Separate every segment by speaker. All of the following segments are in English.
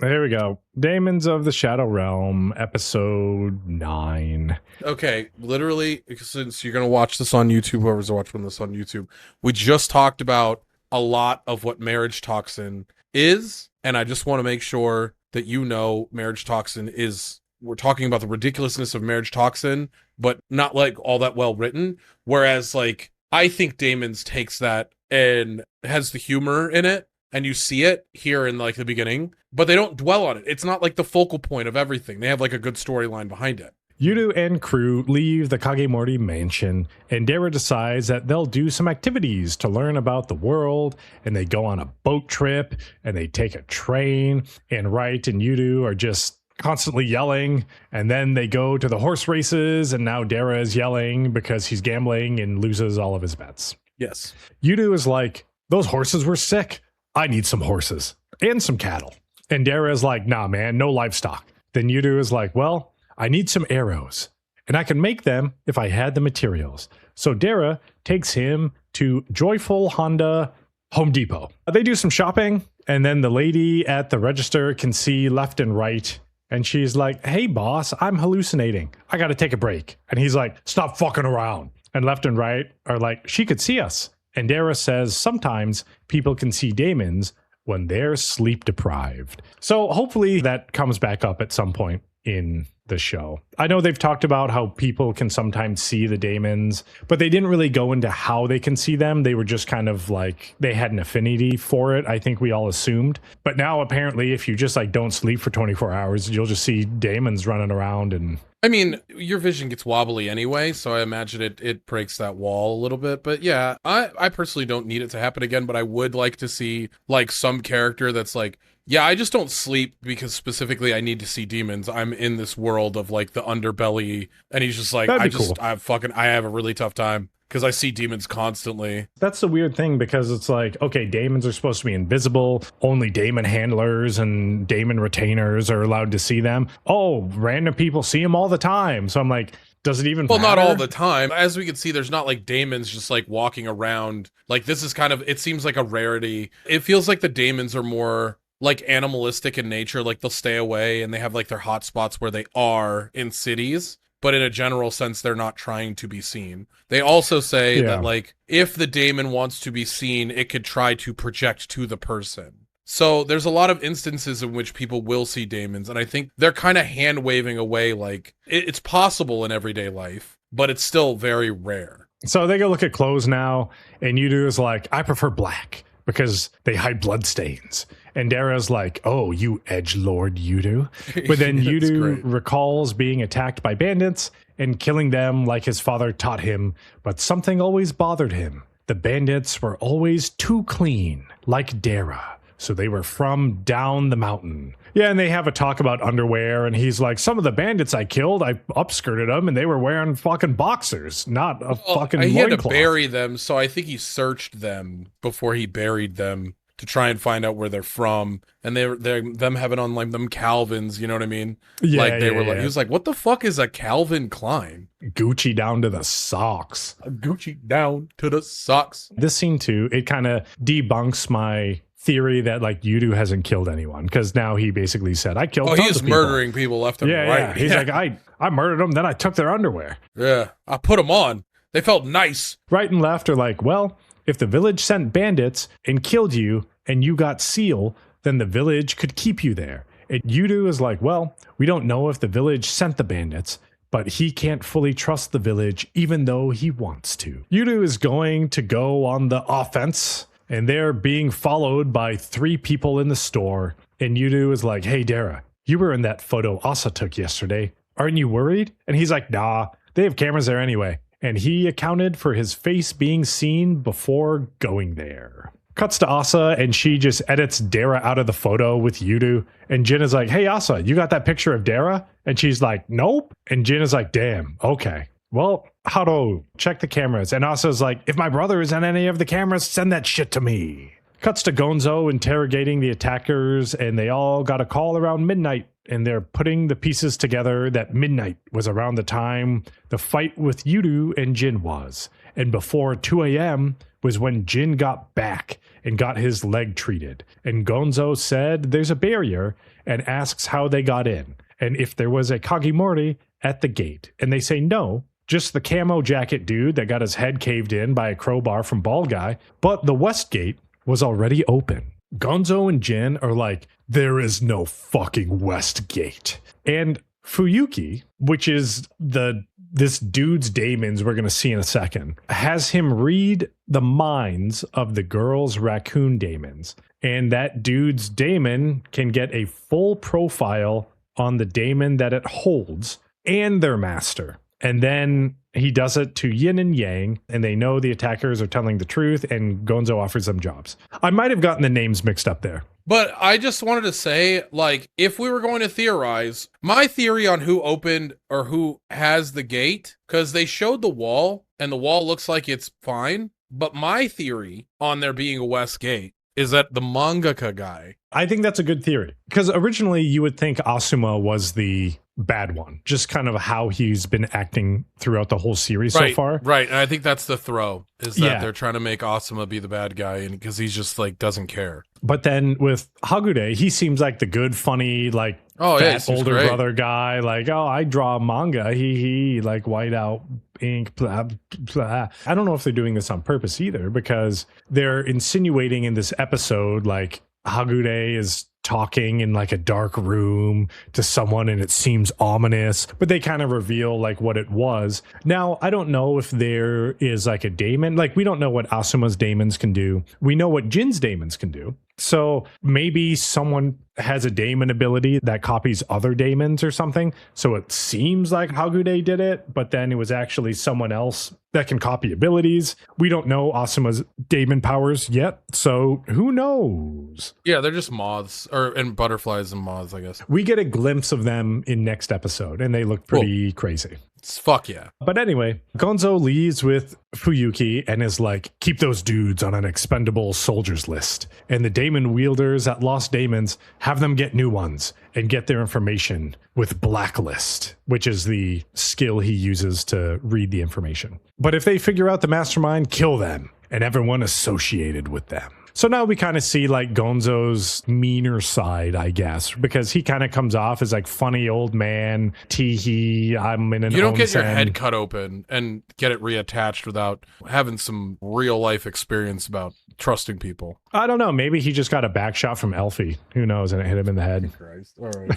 Speaker 1: There we go. Daemons of the Shadow Realm, episode 9.
Speaker 2: Okay, literally, since you're going to watch this on YouTube, whoever's watching this on YouTube, we just talked about a lot of what marriage toxin is, and I just want to make sure that you know marriage toxin is, we're talking about the ridiculousness of marriage toxin, but not like all that well written, whereas like, I think Daemons takes that and has the humor in it, and you see it here in like the beginning, but they don't dwell on it. It's not like the focal point of everything. They have like a good storyline behind it.
Speaker 1: Yudu and crew leave the Kagemori mansion, and Dara decides that they'll do some activities to learn about the world, and they go on a boat trip, and they take a train, and Wright and Yudu are just constantly yelling, and then they go to the horse races, and now Dara is yelling because he's gambling and loses all of his bets.
Speaker 2: Yes.
Speaker 1: Yudu is like, those horses were sick. I need some horses and some cattle. And Dara is like, nah, man, no livestock. Then Yudu is like, well, I need some arrows, and I can make them if I had the materials. So Dara takes him to Joyful Honda Home Depot. They do some shopping, and then the lady at the register can see left and right, and she's like, hey, boss, I'm hallucinating. I got to take a break. And he's like, stop fucking around. And left and right are like, she could see us. And Dara says sometimes people can see Daemons when they're sleep deprived. So hopefully that comes back up at some point in the show. I know they've talked about how people can sometimes see the Daemons, but they didn't really go into how they can see them. They were just kind of like, they had an affinity for it. I think we all assumed. But now apparently if you just like don't sleep for 24 hours, you'll just see Daemons running around. And
Speaker 2: I mean, your vision gets wobbly anyway, so I imagine it breaks that wall a little bit. But yeah, I personally don't need it to happen again, but I would like to see like some character that's like, yeah, I just don't sleep because specifically I need to see demons. I'm in this world of like the underbelly, and he's just like,
Speaker 1: cool.
Speaker 2: I have a really tough time because I see demons constantly.
Speaker 1: That's the weird thing, because it's like, okay, Daemons are supposed to be invisible. Only Daemon handlers and Daemon retainers are allowed to see them. Oh, random people see them all the time. So I'm like, does it even matter?
Speaker 2: Not all the time. As we can see, there's not like Daemons just like walking around. Like this is kind of, it seems like a rarity. It feels like the Daemons are more like animalistic in nature. Like they'll stay away and they have like their hot spots where they are in cities. But in a general sense, they're not trying to be seen. They also say that, like, if the Daemon wants to be seen, it could try to project to the person. So there's a lot of instances in which people will see Daemons, and I think they're kind of hand-waving away, like, it's possible in everyday life, but it's still very rare.
Speaker 1: So they go look at clothes now, and Yudu is like, I prefer black, because they hide bloodstains. And Dara's like, oh, you edgelord Yudu. But then Yudu recalls being attacked by bandits and killing them like his father taught him. But something always bothered him. The bandits were always too clean, like Dara. So they were from down the mountain. Yeah, and they have a talk about underwear, and he's like, some of the bandits I killed, I upskirted them, and they were wearing fucking boxers, not a fucking
Speaker 2: He had to
Speaker 1: loincloth.
Speaker 2: bury them, so I think he searched them before he buried them to try and find out where they're from. And they're them having on like them Calvins, you know what I mean?
Speaker 1: Yeah,
Speaker 2: like they were like,
Speaker 1: yeah.
Speaker 2: he was like, what the fuck is a Calvin Klein?
Speaker 1: Gucci down to the socks.
Speaker 2: Gucci down to the socks.
Speaker 1: This scene too, it kind of debunks my theory that like Yudu hasn't killed anyone, because now he basically said, I killed tons
Speaker 2: he is
Speaker 1: of people.
Speaker 2: murdering people left and right.
Speaker 1: Yeah. He's like, I murdered them, then I took their underwear.
Speaker 2: Yeah, I put them on. They felt nice.
Speaker 1: Right and left are like, well, if the village sent bandits and killed you and you got seal, then the village could keep you there. And Yudu is like, well, we don't know if the village sent the bandits, but he can't fully trust the village even though he wants to. Yudu is going to go on the offense, and they're being followed by 3 people in the store. And Yudu is like, hey, Dara, you were in that photo Asa took yesterday. Aren't you worried? And he's like, nah, they have cameras there anyway. And he accounted for his face being seen before going there. Cuts to Asa, and she just edits Dara out of the photo with Yudu. And Jin is like, hey, Asa, you got that picture of Dara? And she's like, nope. And Jin is like, damn, okay. Well, how to check the cameras? And Asa's like, if my brother is on any of the cameras, send that shit to me. Cuts to Gonzo interrogating the attackers, and they all got a call around midnight, and they're putting the pieces together that midnight was around the time the fight with Yudu and Jin was. And before 2 a.m., was when Jin got back and got his leg treated. And Gonzo said there's a barrier and asks how they got in and if there was a Kagimori at the gate. And they say no, just the camo jacket dude that got his head caved in by a crowbar from Bald Guy. But the west gate was already open. Gonzo and Jin are like, there is no fucking west gate. And Fuyuki, which is this dude's Daemons we're going to see in a second, has him read the minds of the girl's raccoon Daemons. And that dude's Daemon can get a full profile on the Daemon that it holds and their master. And then he does it to Yin and Yang, and they know the attackers are telling the truth, and Gonzo offers them jobs. I might have gotten the names mixed up there.
Speaker 2: But I just wanted to say, like, if we were going to theorize, my theory on who opened or who has the gate, because they showed the wall, and the wall looks like it's fine, but my theory on there being a west gate is that the mangaka guy.
Speaker 1: I think that's a good theory, because originally you would think Asuma was the bad one, just kind of how he's been acting throughout the whole series so far.
Speaker 2: Right, and I think that's the throw, is that they're trying to make Asuma be the bad guy, and because he's just like doesn't care.
Speaker 1: But then with Hagure, he seems like the good, funny, like fat older brother guy. Like, oh, I draw manga, he like white out ink, blah, blah. I don't know if they're doing this on purpose either, because they're insinuating in this episode like Hagure is talking in like a dark room to someone and it seems ominous, but they kind of reveal like what it was. Now, I don't know if there is like a daemon. Like, we don't know what Asuma's daemons can do. We know what Jin's daemons can do. So maybe someone has a daemon ability that copies other daemons or something. So it seems like Hagure did it, but then it was actually someone else that can copy abilities. We don't know Asuma's daemon powers yet, so who knows?
Speaker 2: Yeah, they're just moths, and butterflies and moths, I guess.
Speaker 1: We get a glimpse of them in next episode, and they look pretty crazy.
Speaker 2: Fuck yeah.
Speaker 1: But anyway, Gonzo leaves with Fuyuki and is like, keep those dudes on an expendable soldiers list. And the daemon wielders at Lost Daemons have them get new ones and get their information with Blacklist, which is the skill he uses to read the information. But if they figure out the mastermind, kill them and everyone associated with them. So now we kind of see like Gonzo's meaner side, I guess, because he kind of comes off as like funny old man, tee-hee, I'm in an
Speaker 2: You don't get your
Speaker 1: onsen.
Speaker 2: head cut open and get it reattached without having some real life experience about trusting people.
Speaker 1: I don't know. Maybe he just got a back shot from Elfie. Who knows? And it hit him in the head.
Speaker 2: Christ. All right.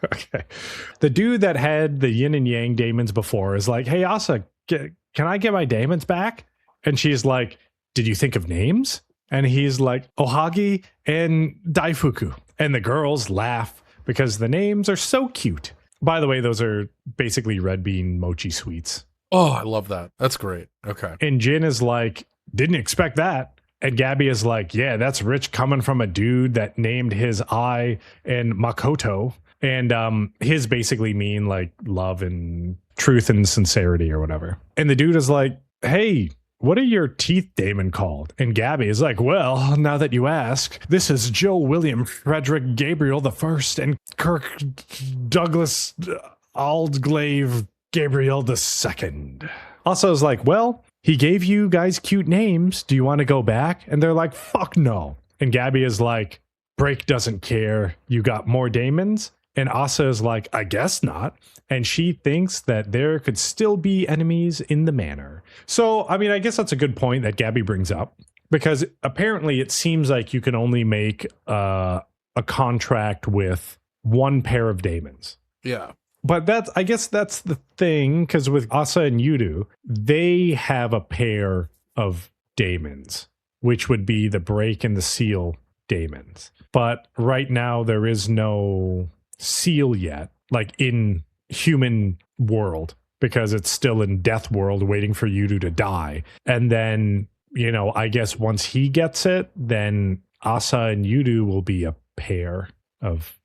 Speaker 1: Okay. The dude that had the yin and yang daemons before is like, hey, Asa, can I get my daemons back? And she's like, did you think of names? And he's like, Ohagi and Daifuku. And the girls laugh because the names are so cute. By the way, those are basically red bean mochi sweets.
Speaker 2: Oh, I love that. That's great. Okay.
Speaker 1: And Jin is like, didn't expect that. And Gabby is like, yeah, that's rich coming from a dude that named his eye and Makoto. And his basically mean like love and truth and sincerity or whatever. And the dude is like, hey, what are your teeth daemon called? And Gabby is like, well, now that you ask, this is Joe William Frederick Gabriel the First and Kirk Douglas Aldglaive Gabriel the Second. Also is like, well, he gave you guys cute names. Do you want to go back? And they're like, fuck no. And Gabby is like, Break doesn't care. You got more daemons? And Asa is like, I guess not. And she thinks that there could still be enemies in the manor. So, I mean, I guess that's a good point that Gabby brings up, because apparently it seems like you can only make a contract with one pair of daemons.
Speaker 2: Yeah.
Speaker 1: But I guess that's the thing, because with Asa and Yudu, they have a pair of daemons, which would be the Break and the Seal daemons. But right now there is no seal yet, like in human world, because it's still in death world waiting for Yudu to die. And then, you know, I guess once he gets it, then Asa and Yudu will be a pair of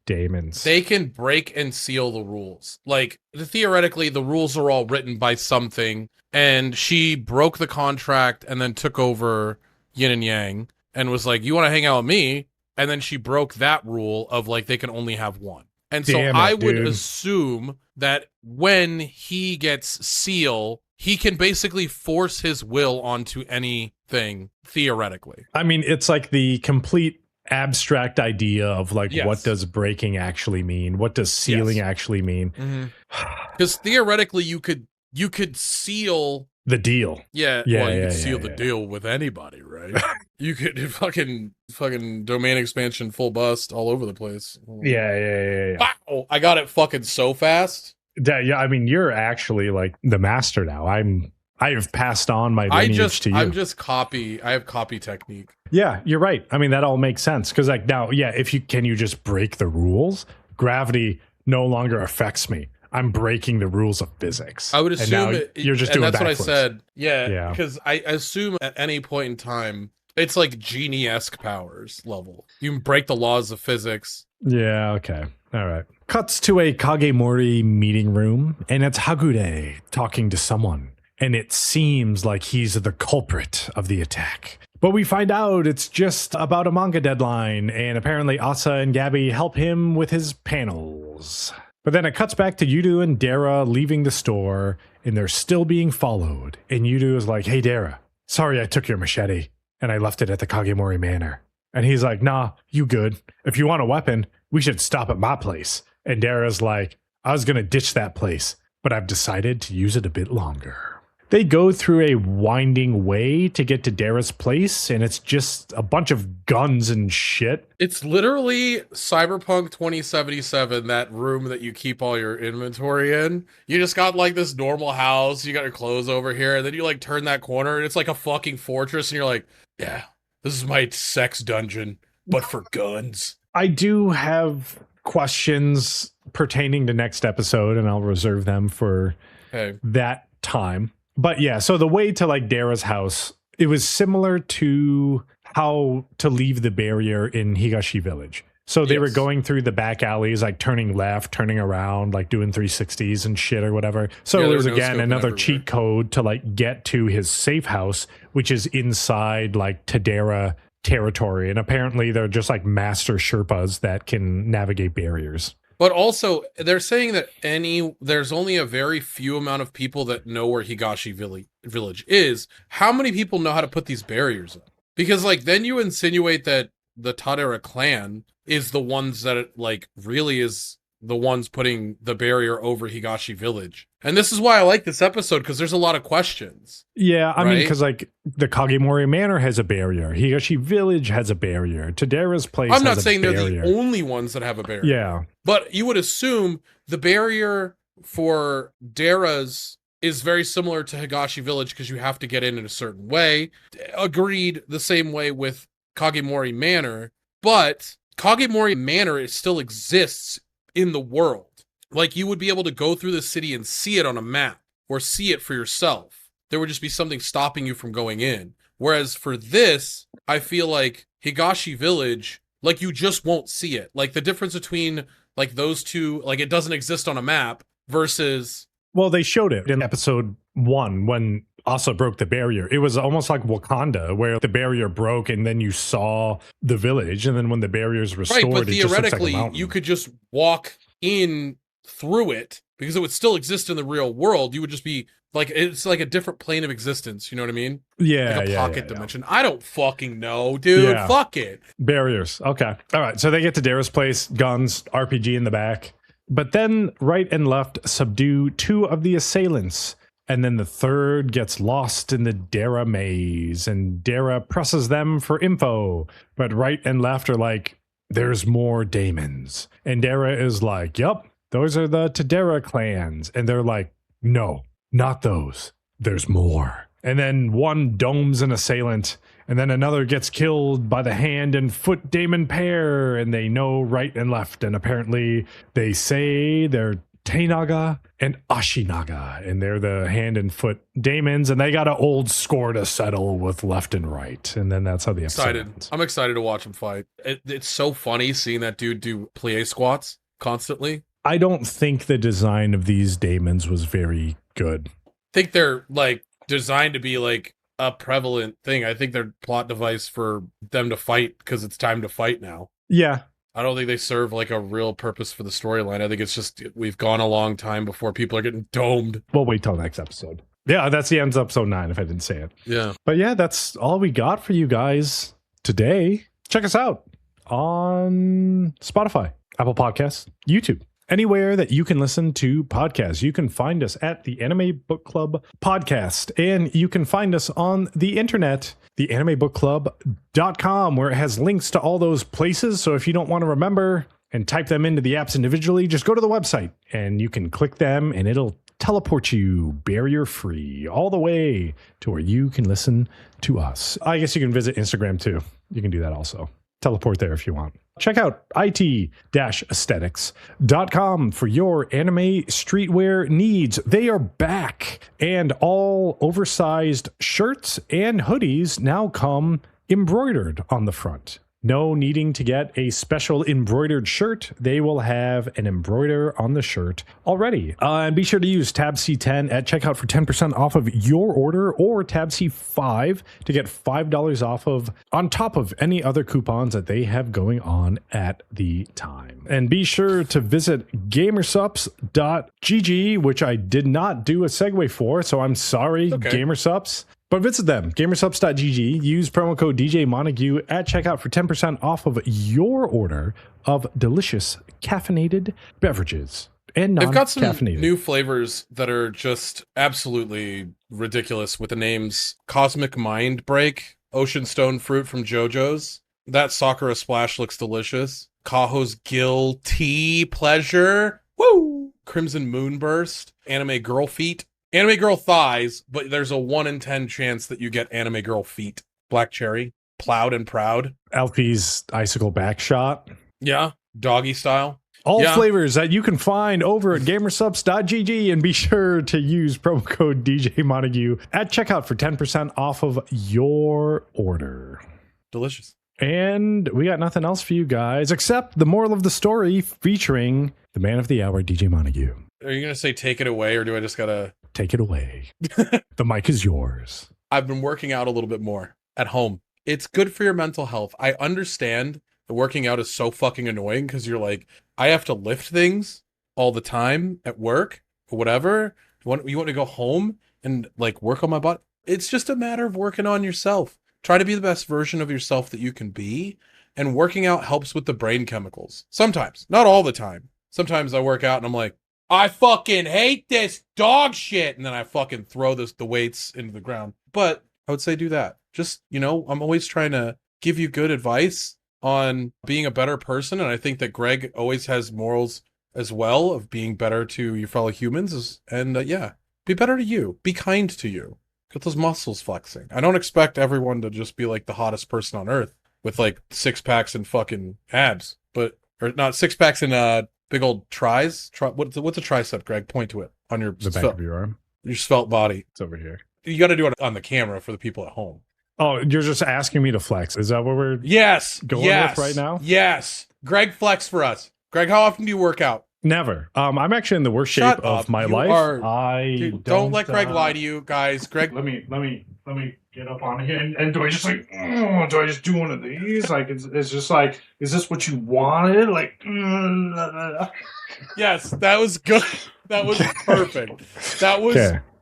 Speaker 1: daemons.
Speaker 2: They can break and seal the rules. Like, theoretically, the rules are all written by something, and she broke the contract and then took over Yin and Yang and was like, you want to hang out with me? And then she broke that rule of like they can only have one. And so I would assume that when he gets Seal, he can basically force his will onto anything theoretically.
Speaker 1: I mean, it's like the complete abstract idea of like,
Speaker 2: Yes.
Speaker 1: what does breaking actually mean? What does sealing actually mean?
Speaker 2: Because theoretically, you could seal
Speaker 1: The deal.
Speaker 2: Yeah,
Speaker 1: Yeah,
Speaker 2: well, you
Speaker 1: yeah,
Speaker 2: could
Speaker 1: yeah,
Speaker 2: seal the
Speaker 1: yeah.
Speaker 2: deal with anybody, right? You could fucking domain expansion full bust all over the place.
Speaker 1: Yeah.
Speaker 2: Wow, I got it fucking so fast.
Speaker 1: Yeah, I mean, you're actually like the master now. I have passed on my lineage to you.
Speaker 2: I'm just copy. I have copy technique.
Speaker 1: Yeah, you're right. I mean, that all makes sense because like now, yeah, if you can you just break the rules, gravity no longer affects me. I'm breaking the rules of physics.
Speaker 2: I would
Speaker 1: And now
Speaker 2: assume
Speaker 1: you're just
Speaker 2: and
Speaker 1: doing
Speaker 2: that's
Speaker 1: backflips.
Speaker 2: what I said.
Speaker 1: Yeah.
Speaker 2: Yeah, because I assume at any point in time it's like genie-esque powers level. You can break the laws of physics.
Speaker 1: Yeah, okay. All right. Cuts to a Kagemori meeting room, and it's Hagure talking to someone. And it seems like he's the culprit of the attack. But we find out it's just about a manga deadline, and apparently Asa and Gabby help him with his panels. But then it cuts back to Yudu and Dara leaving the store, and they're still being followed. And Yudu is like, hey, Dara, sorry I took your machete, and I left it at the Kagemori Manor. And he's like, nah, you good. If you want a weapon, we should stop at my place. And Dara's like, I was going to ditch that place, but I've decided to use it a bit longer. They go through a winding way to get to Dara's place, and it's just a bunch of guns and shit.
Speaker 2: It's literally Cyberpunk 2077, that room that you keep all your inventory in. You just got like this normal house, you got your clothes over here, and then you like turn that corner and it's like a fucking fortress, and you're like, yeah, this is my sex dungeon, but for guns.
Speaker 1: I do have questions pertaining to next episode, and I'll reserve them for that time. But yeah, so the way to like Dara's house, it was similar to how to leave the barrier in Higashi Village. So they were going through the back alleys, like turning left, turning around, like doing 360s and shit or whatever. So
Speaker 2: Yeah,
Speaker 1: it
Speaker 2: there
Speaker 1: was
Speaker 2: was no
Speaker 1: again
Speaker 2: scoping
Speaker 1: another
Speaker 2: everywhere.
Speaker 1: cheat code to like get to his safe house, which is inside like Tadera territory. And apparently they're just like master Sherpas that can navigate barriers.
Speaker 2: But also, they're saying that there's only a very few amount of people that know where Higashi Village is. How many people know how to put these barriers up? Because, like, then you insinuate that the Tadera clan is the ones that, like, really is the ones putting the barrier over Higashi Village. And this is why I like this episode, because there's a lot of questions.
Speaker 1: Yeah, I mean,
Speaker 2: Right?
Speaker 1: because like the Kagemori Manor has a barrier, Higashi Village has a barrier, Tadera's place.
Speaker 2: I'm not
Speaker 1: has a
Speaker 2: saying
Speaker 1: barrier.
Speaker 2: they're the only ones that have a barrier.
Speaker 1: Yeah,
Speaker 2: But you would assume the barrier for Dara's is very similar to Higashi Village because you have to get in a certain way. Agreed, the same way with Kagemori Manor, but Kagemori Manor, it still exists in the world. Like, you would be able to go through the city and see it on a map or see it for yourself. There would just be something stopping you from going in. Whereas for this, I feel like Higashi Village, like, you just won't see it. Like, the difference between like those two, like, it doesn't exist on a map versus
Speaker 1: well, they showed it in episode 1 when Asa broke the barrier. It was almost like Wakanda, where the barrier broke and then you saw the village, and then when the barrier's restored,
Speaker 2: right, but
Speaker 1: it just looks like a
Speaker 2: theoretically
Speaker 1: mountain.
Speaker 2: you could just walk in through it because it would still exist in the real world. You would just be like, it's like a different plane of existence, you know what I mean?
Speaker 1: Yeah,
Speaker 2: Like a
Speaker 1: yeah,
Speaker 2: pocket
Speaker 1: yeah.
Speaker 2: dimension. I don't fucking know, dude.
Speaker 1: Yeah.
Speaker 2: Fuck it.
Speaker 1: Barriers. Okay. All right. So they get to Dara's place, guns, RPG in the back. But then right and left subdue 2 of the assailants. And then the third gets lost in the Dara maze. And Dara presses them for info. But right and left are like, there's more Daemons. And Dara is like, yup, those are the Tadera clans. And they're like, no, not those. There's more. And then one domes an assailant, and then another gets killed by the hand and foot Daemon pair, and they know right and left. And apparently they say they're Teinaga and Ashinaga, and they're the hand and foot Daemons, and they got an old score to settle with left and right. And then that's how the episode ends.
Speaker 2: I'm excited to watch him fight. It's so funny seeing that dude do plie squats constantly.
Speaker 1: I don't think the design of these Daemons was very good.
Speaker 2: I think they're like designed to be like a prevalent thing. I think they're plot device for them to fight because it's time to fight now.
Speaker 1: Yeah.
Speaker 2: I don't think they serve like a real purpose for the storyline. I think it's just we've gone a long time before people are getting domed.
Speaker 1: We'll wait till next episode. Yeah, that's the ends of episode 9 if I didn't say it.
Speaker 2: Yeah.
Speaker 1: But yeah, that's all we got for you guys today. Check us out on Spotify, Apple Podcasts, YouTube. Anywhere that you can listen to podcasts. You can find us at the Anime Book Club podcast, and you can find us on the internet, theanimebookclub.com, where it has links to all those places. So if you don't want to remember and type them into the apps individually, just go to the website and you can click them and it'll teleport you barrier free all the way to where you can listen to us. I guess you can visit Instagram too. You can do that also. Teleport there if you want. Check out it-aesthetics.com for your anime streetwear needs. They are back, and all oversized shirts and hoodies now come embroidered on the front. No needing to get a special embroidered shirt. They will have an embroider on the shirt already. And be sure to use tab C10 at checkout for 10% off of your order, or tab C5 to get $5 off of on top of any other coupons that they have going on at the time. And be sure to visit gamersups.gg, which I did not do a segue for, so I'm sorry, okay. Gamersups. But visit them, gamersups.gg. Use promo code DJ Montague at checkout for 10% off of your order of delicious caffeinated beverages and non-caffeinated.
Speaker 2: They've got some new flavors that are just absolutely ridiculous with the names Cosmic Mind Break, Ocean Stone Fruit from JoJo's. That Sakura Splash looks delicious. Kaho's Gill Tea Pleasure. Woo! Crimson Moonburst. Anime Girl Feet. Anime Girl Thighs, but there's a 1 in 10 chance that you get Anime Girl Feet. Black Cherry, Plowed and Proud.
Speaker 1: Alfie's Icicle Backshot.
Speaker 2: Yeah, Doggy Style.
Speaker 1: All flavors that you can find over at gamersups.gg, and be sure to use promo code DJ Montague at checkout for 10% off of your order.
Speaker 2: Delicious.
Speaker 1: And we got nothing else for you guys except the moral of the story featuring the man of the hour, DJ Montague.
Speaker 2: Are you going to say take it away, or do I just got to...
Speaker 1: Take it away. The mic is yours.
Speaker 2: I've been working out a little bit more at home. It's good for your mental health. I understand that working out is so fucking annoying because you're like, I have to lift things all the time at work or whatever. You want to go home and like work on my butt? It's just a matter of working on yourself. Try to be the best version of yourself that you can be. And working out helps with the brain chemicals. Sometimes, not all the time. Sometimes I work out and I'm like, I fucking hate this dog shit. And then I fucking throw the weights into the ground. But I would say do that. Just, I'm always trying to give you good advice on being a better person. And I think that Greg always has morals as well of being better to your fellow humans. Be better to you. Be kind to you. Get those muscles flexing. I don't expect everyone to just be like the hottest person on earth with like 6-packs and fucking abs. Or not 6-packs and big old tries. What's a tricep, Greg? Point to it on your
Speaker 1: the back of your arm.
Speaker 2: Your svelte body.
Speaker 1: It's over here.
Speaker 2: You got to do it on the camera for the people at home.
Speaker 1: Oh, you're just asking me to flex. Is that what we're going with right now?
Speaker 2: Yes. Greg, flex for us. Greg, how often do you work out?
Speaker 1: Never. I'm actually in the worst shape of my life.
Speaker 2: Don't let Greg lie to you, guys. Greg,
Speaker 1: let me get up on here. And do I just do I just do one of these? Like it's just like, is this what you wanted? Like,
Speaker 2: yes, that was good. That was perfect. That was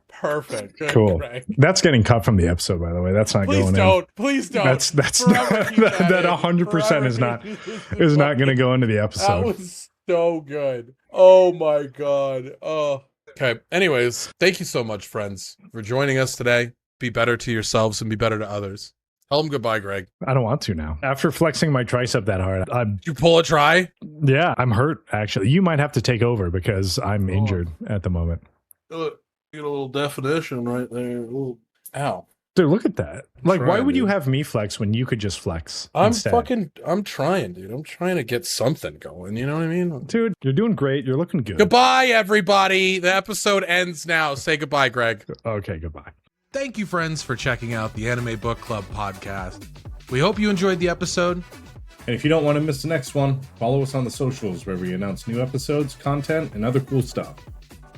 Speaker 2: perfect. Good,
Speaker 1: cool.
Speaker 2: Greg.
Speaker 1: That's getting cut from the episode, by the way. That's not going in.
Speaker 2: Please don't.
Speaker 1: That's that 100% is not going to go into the episode.
Speaker 2: That was so good. Oh my god. Oh. Okay. Anyways, thank you so much, friends, for joining us today. Be better to yourselves and be better to others. Tell them goodbye, Greg.
Speaker 1: I don't want to now. After flexing my tricep that hard,
Speaker 2: you pull a try?
Speaker 1: Yeah, I'm hurt, actually. You might have to take over because I'm injured at the moment.
Speaker 2: Get a little definition right there. Ow.
Speaker 1: Dude, look at that. Like, why would you have me flex when you could just flex instead?
Speaker 2: I'm trying, dude. I'm trying to get something going. You know what I mean?
Speaker 1: Dude, you're doing great. You're looking good.
Speaker 2: Goodbye, everybody. The episode ends now. Say goodbye, Greg.
Speaker 1: Okay, goodbye.
Speaker 2: Thank you, friends, for checking out the Anime Book Club podcast. We hope you enjoyed the episode.
Speaker 3: And if you don't want to miss the next one, follow us on the socials where we announce new episodes, content, and other cool stuff.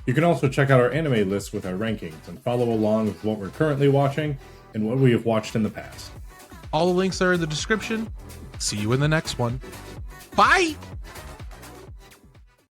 Speaker 3: You can also check out our anime list with our rankings and follow along with what we're currently watching and what we have watched in the past.
Speaker 2: All the links are in the description. See you in the next one. Bye!